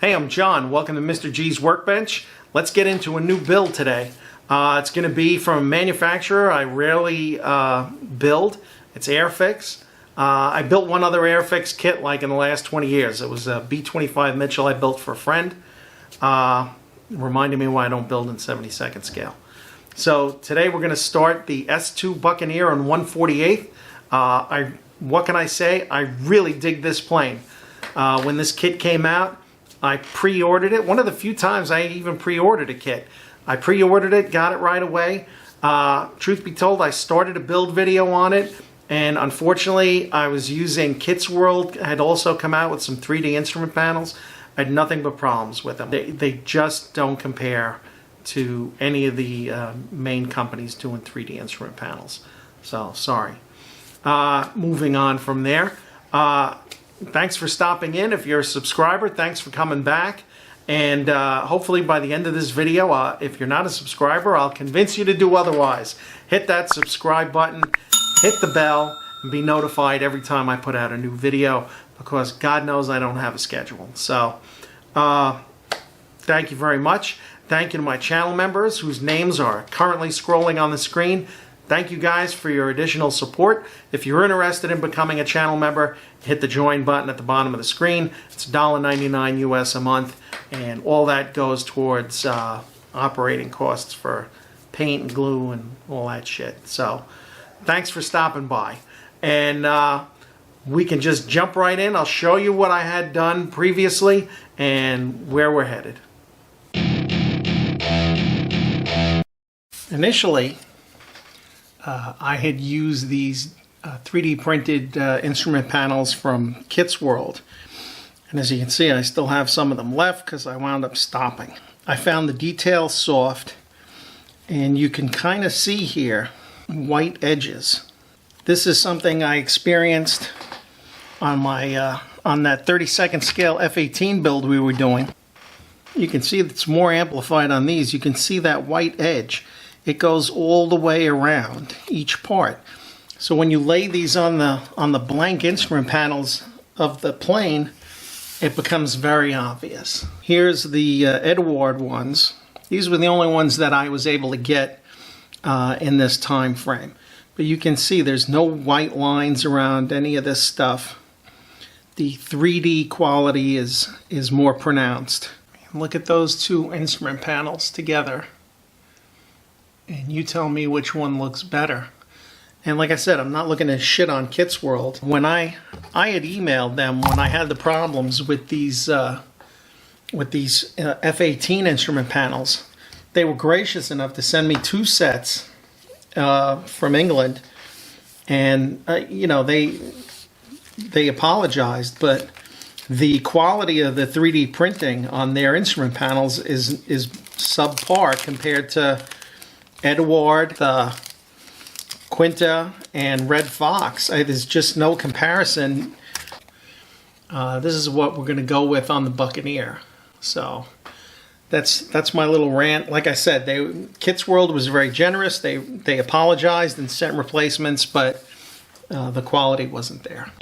Hey, I'm John. Welcome to Mr. G's Workbench. Let's get into a new build today. It's going to be from a manufacturer I rarely build. It's AIrfix. I built one other AIrfix kit like in the last 20 years. It was a B25 Mitchell I built for a friend. Reminding me why I don't build in 72nd scale. So today we're going to start the S.2 Buccaneer on 1/48. What can I say? I really dig this plane. When this kit came out, I pre-ordered it. One of the few times I even pre-ordered a kit. I pre-ordered it, got it right away. Truth be told, I started a build video on it, and unfortunately I was using Kits World. Had also come out with some 3D instrument panels. I had nothing but problems with them. They just don't compare to any of the main companies doing 3D instrument panels. So, sorry. Moving on from there. Thanks for stopping in. If you're a subscriber, thanks for coming back. And hopefully by the end of this video, if you're not a subscriber, I'll convince you to do otherwise. Hit that subscribe button, hit the bell, and be notified every time I put out a new video, because God knows I don't have a schedule. So, thank you very much. Thank you to my channel members whose names are currently scrolling on the screen. Thank you guys for your additional support. If you're interested in becoming a channel member, hit the join button at the bottom of the screen. It's $1.99 US a month, and all that goes towards operating costs for paint and glue and all that shit. So thanks for stopping by. And we can just jump right in. I'll show you what I had done previously and where we're headed. Initially, I had used these 3D printed instrument panels from Kits World. And as you can see, I still have some of them left because I wound up stopping. I found the details soft, and you can kind of see here white edges. This is something I experienced on my on that 32nd scale F18 build we were doing. You can see it's more amplified on these. You can see that white edge. It goes all the way around each part. So when you lay these on the blank instrument panels of the plane, it becomes very obvious. Here's the Eduard ones. These were the only ones that I was able to get in this time frame. But you can see there's no white lines around any of this stuff. The 3D quality is more pronounced. Look at those two instrument panels together, and you tell me which one looks better. And like I said, I'm not looking to shit on Kits World. When I had emailed them when I had the problems with these F18 instrument panels, they were gracious enough to send me 2 sets from England, and you know, they apologized, but the quality of the 3D printing on their instrument panels is subpar compared to Eduard, the Quinta, and Red Fox. There's just no comparison. This is what we're going to go with on the Buccaneer. So that's my little rant. Like I said, Kits World was very generous. They apologized and sent replacements, but the quality wasn't there.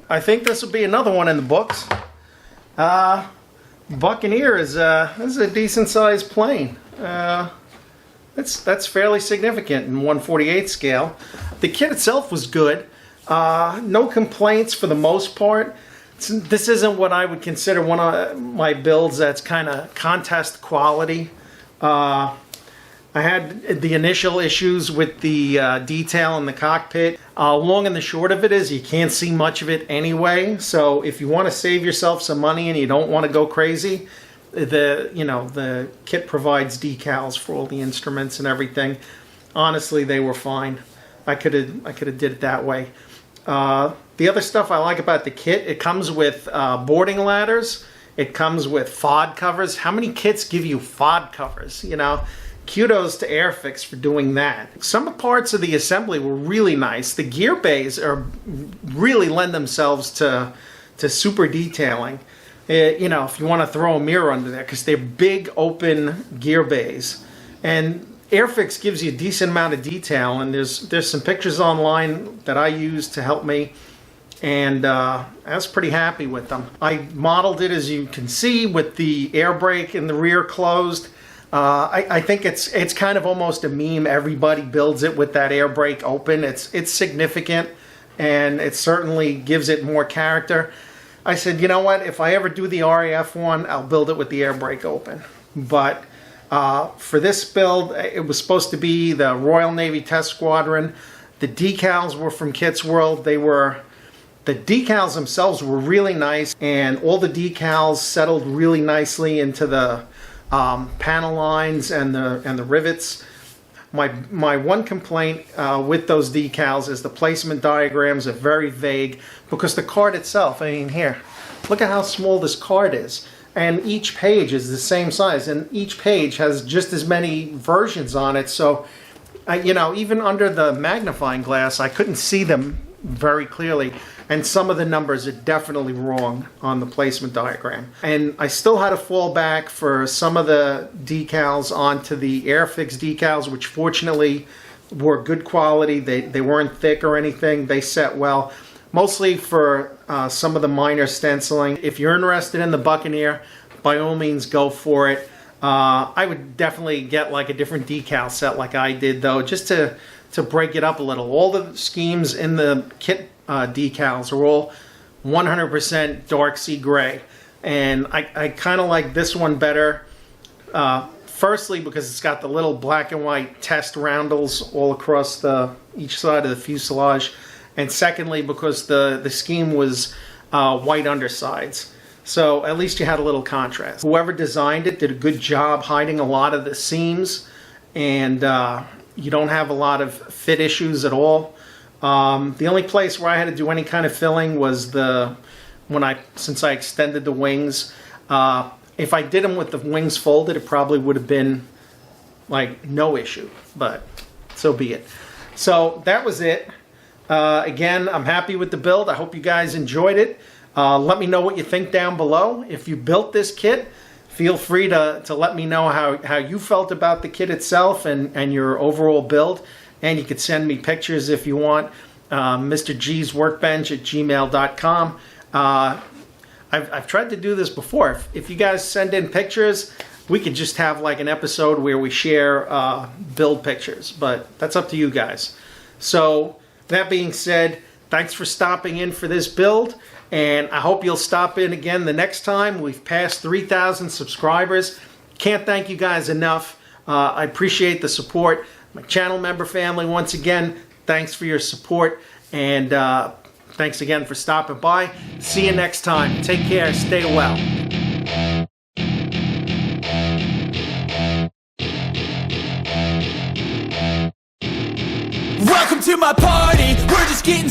I think this will be another one in the books. Buccaneer is a decent sized plane. That's fairly significant in 1/48 scale. The kit itself was good. No complaints for the most part. This isn't what I would consider one of my builds that's kind of contest quality. I had the initial issues with the detail in the cockpit. Long and the short of it is you can't see much of it anyway. So if you want to save yourself some money and you don't want to go crazy, the kit provides decals for all the instruments and everything. Honestly, they were fine. I could have did it that way. The other stuff I like about the kit, it comes with boarding ladders. It comes with FOD covers. How many kits give you FOD covers? Kudos to AIrfix for doing that. Some parts of the assembly were really nice. The gear bays really lend themselves to super detailing. If you want to throw a mirror under there, because they're big open gear bays. And AIrfix gives you a decent amount of detail, and there's some pictures online that I used to help me, and I was pretty happy with them. I modeled it, as you can see, with the air brake in the rear closed. I think it's kind of almost a meme. Everybody builds it with that air brake open. It's significant, and it certainly gives it more character. I said, you know what? If I ever do the RAF one, I'll build it with the air brake open. But for this build, it was supposed to be the Royal Navy Test Squadron. The decals were from Kits World. The decals themselves were really nice, and all the decals settled really nicely into the panel lines and the rivets. My one complaint with those decals is the placement diagrams are very vague, because the card itself, here, look at how small this card is, and each page is the same size, and each page has just as many versions on it. So even under the magnifying glass, I couldn't see them very clearly, and some of the numbers are definitely wrong on the placement diagram. And I still had to fall back for some of the decals onto the AIrfix decals, which fortunately were good quality. They weren't thick or anything. They set well, mostly for some of the minor stenciling. If you're interested in the Buccaneer, by all means go for it. I would definitely get like a different decal set like I did, though, just to break it up a little. All the schemes in the kit decals are all 100% dark sea gray, and I kind of like this one better. Firstly, because it's got the little black and white test roundels all across each side of the fuselage, and secondly, because the scheme was white undersides. So at least you had a little contrast. Whoever designed it did a good job hiding a lot of the seams, and you don't have a lot of fit issues at all. The only place where I had to do any kind of filling was since I extended the wings. If I did them with the wings folded, it probably would have been like no issue, but so be it. So that was it. Again, I'm happy with the build. I hope you guys enjoyed it. Let me know what you think down below. If you built this kit, feel free to let me know how you felt about the kit itself and your overall build. And you could send me pictures if you want. Mr. G's Workbench at gmail.com. I've tried to do this before. If you guys send in pictures, we could just have like an episode where we share build pictures. But that's up to you guys. So that being said, thanks for stopping in for this build. And I hope you'll stop in again the next time. We've passed 3,000 subscribers. Can't thank you guys enough. I appreciate the support. My channel member family, once again, thanks for your support. And thanks again for stopping by. See you next time. Take care. Stay well. Welcome to my party. We're just getting